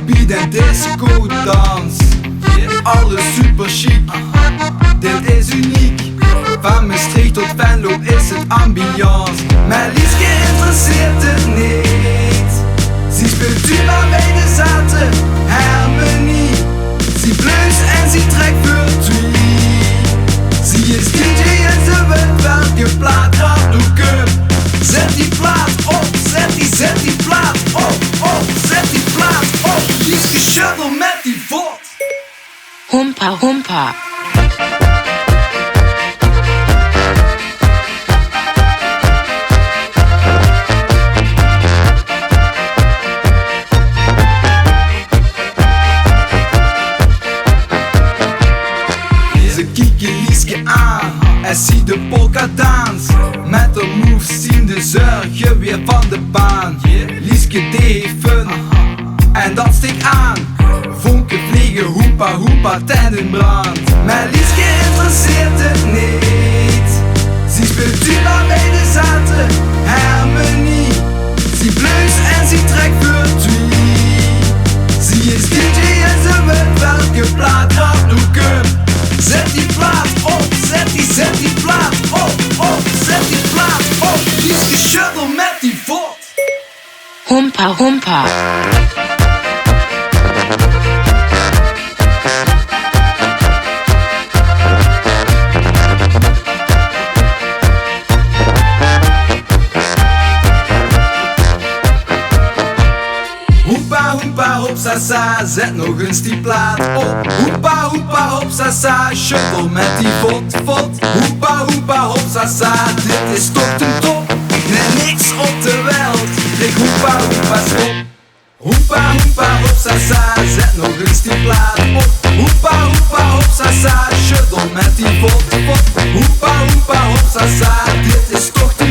beat en disco dans. Alles super chic, dit is uniek. Van Maastricht tot Venlo is het ambiance. Maar Lieske interesseert het niet. Ze speelt tuba bij de zaten, harmonie. Ze bluest en ze trekt virtueel. Ze is DJ en ze weet welke plaat gaat loeken. Zet die plaat op, zet die plaat op, zet die plaat op. Lieske shuttle met die vod. Humpa, humpa. Ze kieken Lieske aan en zie de polka dans. Met de moves zien de zorgen weer van de baan. Lieske deed fun en dat steekt aan. Vonken vliegen, hoepa hoepa, ten in brand. Maar Lieske interesseert het niet. Ze speelt tuba bij de zaten, harmonie. Ze bluest en ze trekt virtueel. Ze is DJ en ze weet welke plaat gaat loeken. Zet die plaat op, zet die plaat op, zet die plaat op. Lieske shuttle met die vod. Humpa, humpa. Hoepa hoepa hopsasa, zet nog eens die plaat op. Hoepa hoepa hopsasa, shuttle met die vod. Hoepa hoepa hopsasa, dit is toch de top. Nee, niks op de wereld, lig hoepa hoepa stop. Hoepa hoepa hopsasa, zet nog eens die plaat op. Hoepa hoepa hopsasa, shuttle met die vod. Hoepa hoepa hopsasa, dit is toch de